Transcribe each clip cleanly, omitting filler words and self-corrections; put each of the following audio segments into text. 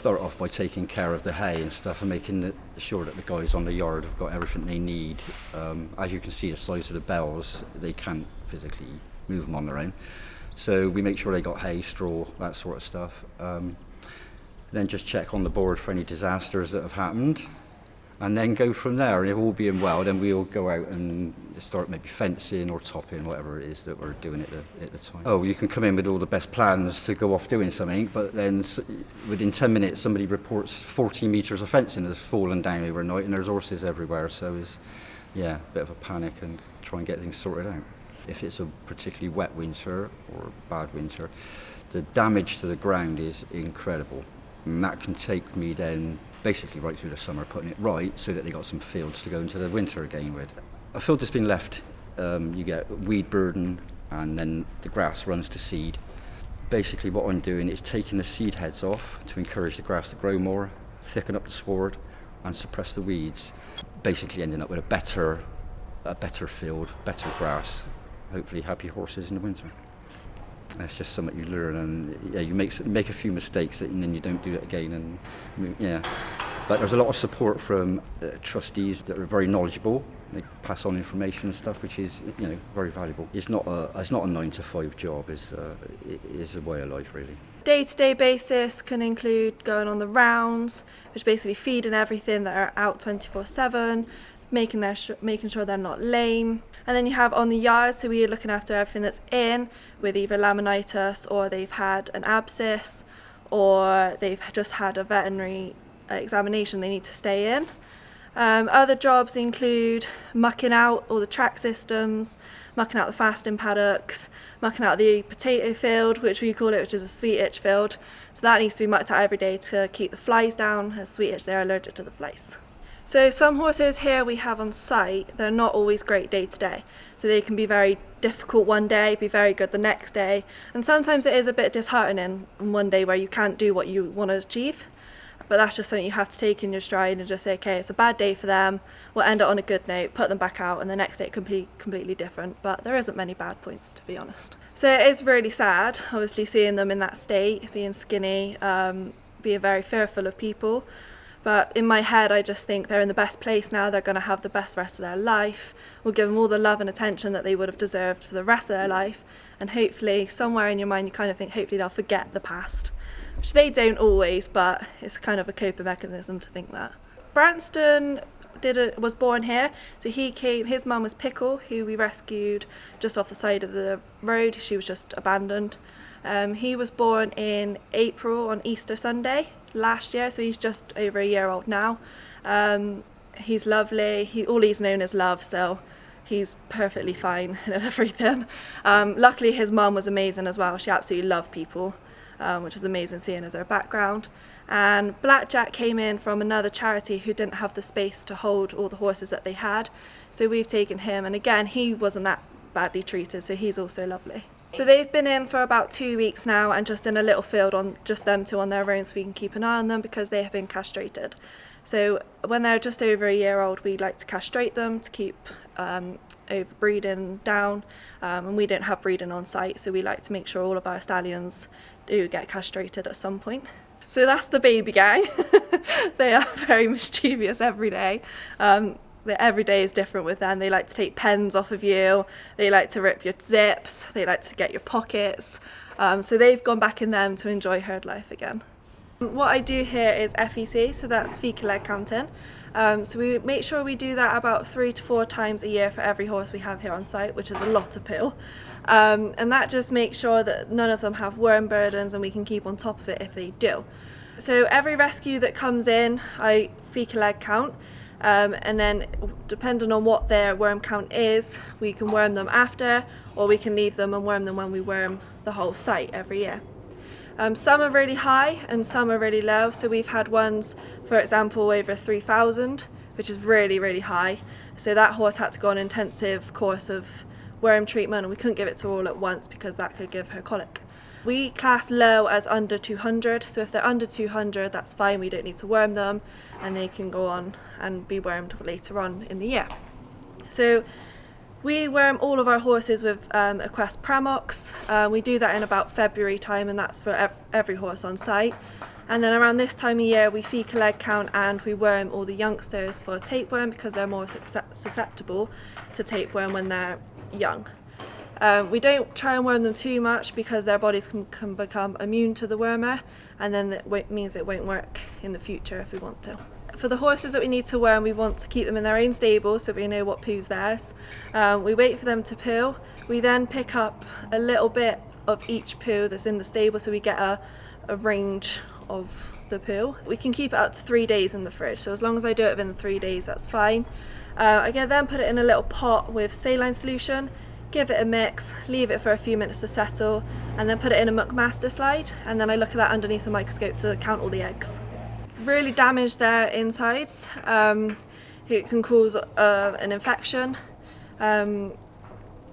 start off by taking care of the hay and stuff and making sure that the guys on the yard have got everything they need. As you can see, the size of the bells, they can't physically move them on their own. So we make sure they got hay, straw, that sort of stuff. Then just check on the board for any disasters that have happened. And then go from there. And if all being well, then we'll go out and start maybe fencing or topping, whatever it is that we're doing at the time. Oh, you can come in with all the best plans to go off doing something, but then within 10 minutes somebody reports 40 metres of fencing has fallen down overnight and there's horses everywhere. So it's, a bit of a panic and try and get things sorted out. If it's a particularly wet winter or bad winter, the damage to the ground is incredible. And that can take me then basically right through the summer, putting it right so that they got some fields to go into the winter again with. A field that's been left, you get weed burden and then the grass runs to seed. Basically what I'm doing is taking the seed heads off to encourage the grass to grow more, thicken up the sward and suppress the weeds. Basically ending up with a better field, better grass, hopefully happy horses in the winter. It's just something you learn, and you make a few mistakes and then you don't do it again. But there's a lot of support from trustees that are very knowledgeable. They pass on information and stuff, which is very valuable. It's not a 9-to-5 job. It is a way of life, really. Day-to-day basis can include going on the rounds, which basically feeding everything that are out 24/7. Making sure they're not lame. And then you have on the yard, so we're looking after everything that's in with either laminitis or they've had an abscess or they've just had a veterinary examination they need to stay in. Other jobs include mucking out all the track systems, mucking out the fasting paddocks, mucking out the potato field, which we call it, which is a sweet itch field. So that needs to be mucked out every day to keep the flies down. As sweet itch, they're allergic to the flies. So some horses here we have on site, they're not always great day to day. So they can be very difficult one day, be very good the next day. And sometimes it is a bit disheartening on one day where you can't do what you want to achieve. But that's just something you have to take in your stride and just say, okay, it's a bad day for them. We'll end it on a good note, put them back out, and the next day completely different. But there isn't many bad points, to be honest. So it is really sad, obviously, seeing them in that state, being skinny, being very fearful of people. But in my head, I just think they're in the best place now. They're going to have the best rest of their life. We'll give them all the love and attention that they would have deserved for the rest of their life. And hopefully, somewhere in your mind, you kind of think, hopefully they'll forget the past. Which they don't always, but it's kind of a coping mechanism to think that. Branston was born here. So his mum was Pickle, who we rescued just off the side of the road. She was just abandoned. He was born in April on Easter Sunday last year, so he's just over a year old now. He's lovely. All he's known is love, so he's perfectly fine and everything. Luckily, his mum was amazing as well. She absolutely loved people, which was amazing seeing as her background. And Blackjack came in from another charity who didn't have the space to hold all the horses that they had, so we've taken him, and again, he wasn't that badly treated, so he's also lovely. So they've been in for about 2 weeks now and just in a little field on just them two on their own, so we can keep an eye on them because they have been castrated. So when they're just over a year old, we like to castrate them to keep overbreeding down, and we don't have breeding on site, so we like to make sure all of our stallions do get castrated at some point. So that's the baby gang. They are very mischievous every day. Every day is different with them. They like to take pens off of you, they like to rip your zips, they like to get your pockets. So they've gone back in them to enjoy herd life again. What I do here is FEC, so that's fecal egg counting. So we make sure we do that about 3 to 4 times a year for every horse we have here on site, which is a lot of pill. And that just makes sure that none of them have worm burdens and we can keep on top of it if they do. So every rescue that comes in, I fecal egg count. And then depending on what their worm count is, we can worm them after, or we can leave them and worm them when we worm the whole site every year. Some are really high and some are really low, so we've had ones, for example, over 3,000, which is really, really high. So that horse had to go on an intensive course of worm treatment, and we couldn't give it to her all at once because that could give her colic. We class low as under 200, so if they're under 200, that's fine, we don't need to worm them, and they can go on and be wormed later on in the year. So we worm all of our horses with Equest Pramox. We do that in about February time, and that's for every horse on site. And then around this time of year we feed a leg count and we worm all the youngsters for tapeworm because they're more susceptible to tapeworm when they're young. We don't try and worm them too much because their bodies can become immune to the wormer, and then that means it won't work in the future if we want to. For the horses that we need to worm, we want to keep them in their own stable so we know what poo's theirs. We wait for them to poo. We then pick up a little bit of each poo that's in the stable so we get a range of the poo. We can keep it up to 3 days in the fridge, so as long as I do it within 3 days, that's fine. I can then put it in a little pot with saline solution, give it a mix, leave it for a few minutes to settle, and then put it in a muck master slide, and then I look at that underneath the microscope to count all the eggs. Really damage their insides. It can cause an infection.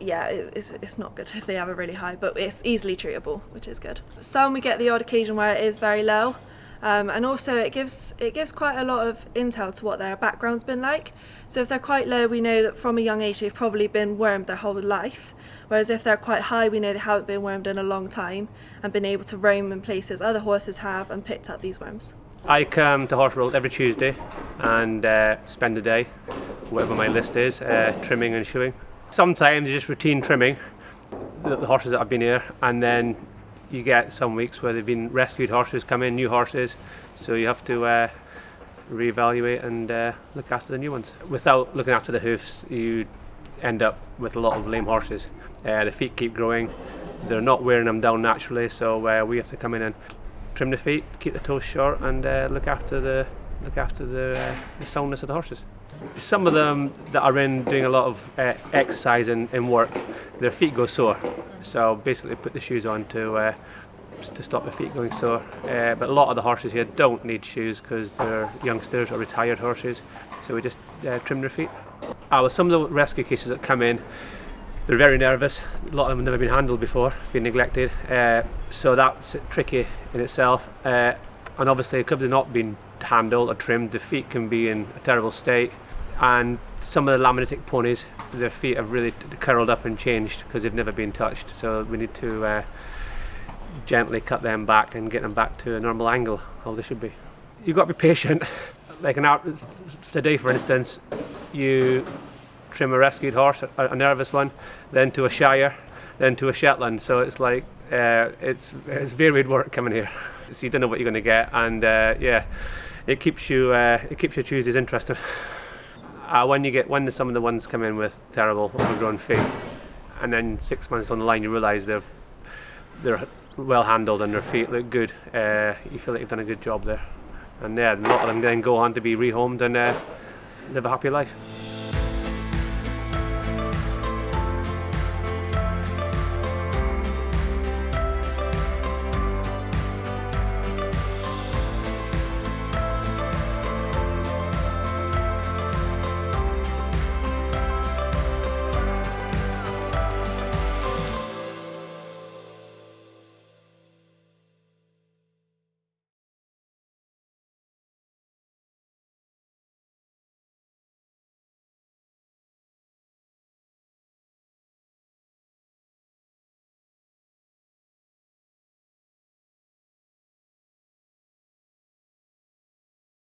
Yeah, it's not good if they have a really high, but it's easily treatable, which is good. Some we get the odd occasion where it is very low, and also it gives quite a lot of intel to what their background's been like. So if they're quite low, we know that from a young age they've probably been wormed their whole life, whereas if they're quite high, we know they haven't been wormed in a long time and been able to roam in places other horses have and picked up these worms. I come to HorseWorld every Tuesday and spend the day, whatever my list is, trimming and shoeing. Sometimes it's just routine trimming, the horses that have been here, and then you get some weeks where they've been rescued horses come in, new horses, so you have to reevaluate and look after the new ones. Without looking after the hoofs, you end up with a lot of lame horses. The feet keep growing, they're not wearing them down naturally, so we have to come in and trim the feet, keep the toes short, and look after the soundness of the horses. Some of them that are in doing a lot of exercise and work, their feet go sore. So basically put the shoes on to stop the feet going sore. But a lot of the horses here don't need shoes because they're youngsters or retired horses. So we just trim their feet. Some of the rescue cases that come in, they're very nervous. A lot of them have never been handled before, been neglected. So that's tricky in itself. And obviously because they've not been handled or trimmed, the feet can be in a terrible state. And some of the laminitic ponies, their feet have really curled up and changed because they've never been touched. So we need to gently cut them back and get them back to a normal angle, how they should be. You've got to be patient. Like today, for instance, you trim a rescued horse, a nervous one, then to a Shire, then to a Shetland. So it's like it's varied work coming here. So you don't know what you're going to get, and yeah, it keeps your Tuesdays interesting. When some of the ones come in with terrible overgrown feet, and then 6 months on the line you realise they're well handled and their feet look good, you feel like you've done a good job there. And yeah, a lot of them then go on to be rehomed and live a happy life.